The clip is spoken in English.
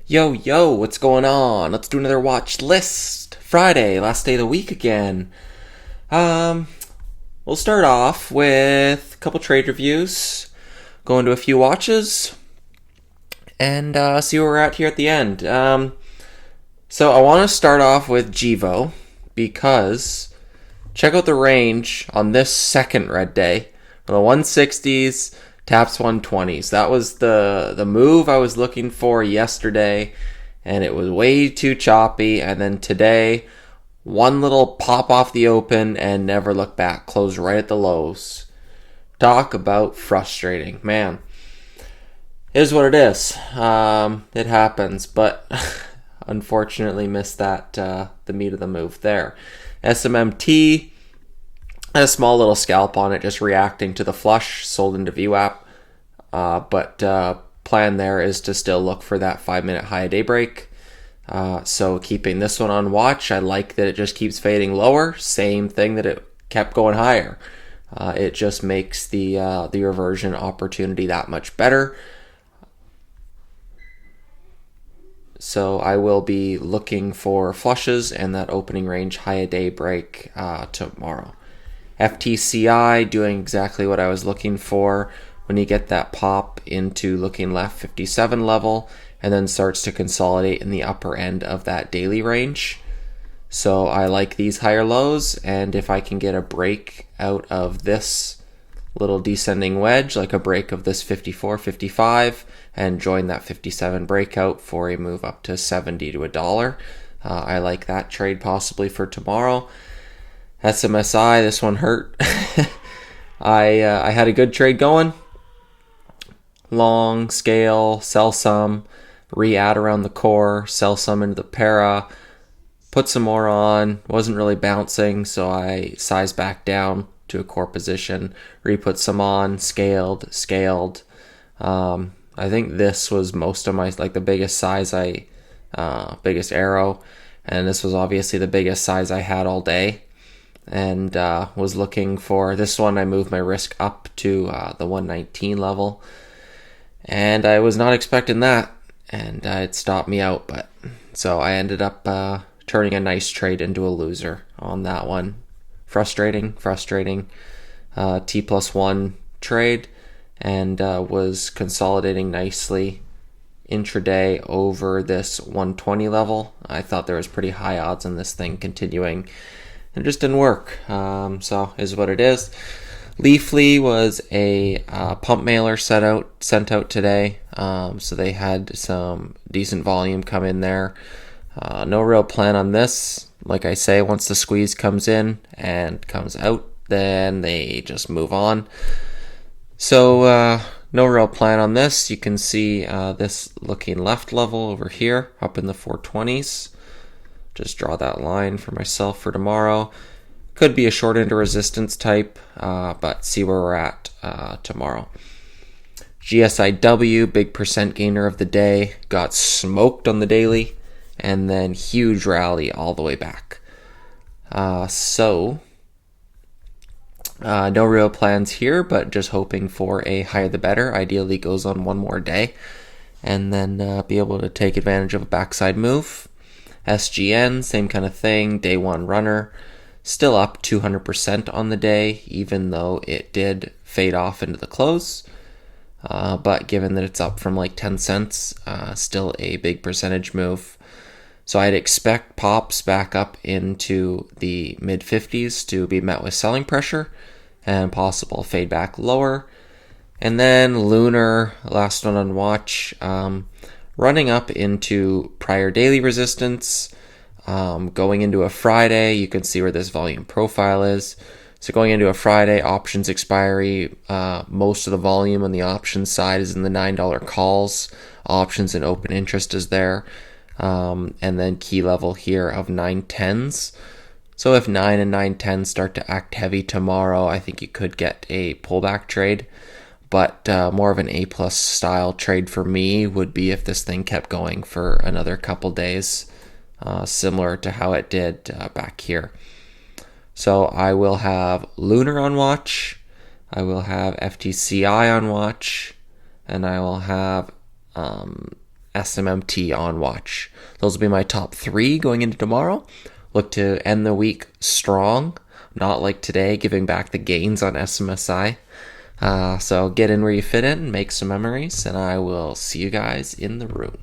Yo, yo, what's going on? Let's do another watch list. Friday, last day of the week again. Um, we'll start off with a couple trade reviews, go into a few watches, and see where we're at here at the end. So I want to start off with Givo because check out the range on this second red day. The 160s, taps 120s. That was the move I was looking for yesterday, and it was way too choppy. And then today, one little pop off the open and never look back. Closed right at the lows. Talk about frustrating. Man, it is what it is. It happens, but unfortunately missed that the meat of the move there. SMMT had a small little scalp on it, just reacting to the flush, sold into VWAP. But plan there is to still look for that 5-minute high a day break. So keeping this one on watch, I like that it just keeps fading lower. Same thing that it kept going higher. It just makes the reversion opportunity that much better. So I will be looking for flushes and that opening range high a day break tomorrow. FTCI doing exactly what I was looking for when you get that pop into looking left 57 level and then starts to consolidate in the upper end of that daily range. So I like these higher lows, and if I can get a break out of this little descending wedge, like a break of this 54, 55, and join that 57 breakout for a move up to 70 to $1, I like that trade possibly for tomorrow. SMSI, this one hurt. I had a good trade going. Long scale, sell some, re-add around the core, sell some into the para, put some more on. Wasn't really bouncing, so I sized back down to a core position, re-put some on, scaled. I think this was most of my, like the biggest size biggest arrow, and this was obviously the biggest size I had all day. And was looking for this one. I moved my risk up to the 119 level, and I was not expecting that, and it stopped me out. But so I ended up turning a nice trade into a loser on that one. Frustrating. T+1 trade, and was consolidating nicely intraday over this 120 level. I thought there was pretty high odds on this thing continuing. It just didn't work. So is what it is. Leafly was a pump mailer sent out today. So they had some decent volume come in there. No real plan on this. Like I say, once the squeeze comes in and comes out, then they just move on. So no real plan on this. You can see this looking left level over here up in the 420s. Just draw that line for myself for tomorrow. Could be a short into resistance type, but see where we're at tomorrow. GSIW, big percent gainer of the day, got smoked on the daily, and then huge rally all the way back. So no real plans here, but just hoping for a higher the better. Ideally goes on one more day, and then be able to take advantage of a backside move. SGN, same kind of thing, day one runner, still up 200% on the day, even though it did fade off into the close. But given that it's up from like 10 cents, still a big percentage move. So I'd expect pops back up into the mid 50s to be met with selling pressure and possible fade back lower. And then Lunar, last one on watch, running up into prior daily resistance, going into a Friday. You can see where this volume profile is. So going into a Friday, options expiry, most of the volume on the options side is in the $9 calls. Options and open interest is there. And then key level here of 910s. So if 9 and 910 start to act heavy tomorrow, I think you could get a pullback trade. But more of an A+ style trade for me would be if this thing kept going for another couple days, similar to how it did back here. So I will have Lunar on watch, I will have FTCI on watch, and I will have SMMT on watch. Those will be my top 3 going into tomorrow. Look to end the week strong, not like today, giving back the gains on SMSI. So get in where you fit in, make some memories, and I will see you guys in the room.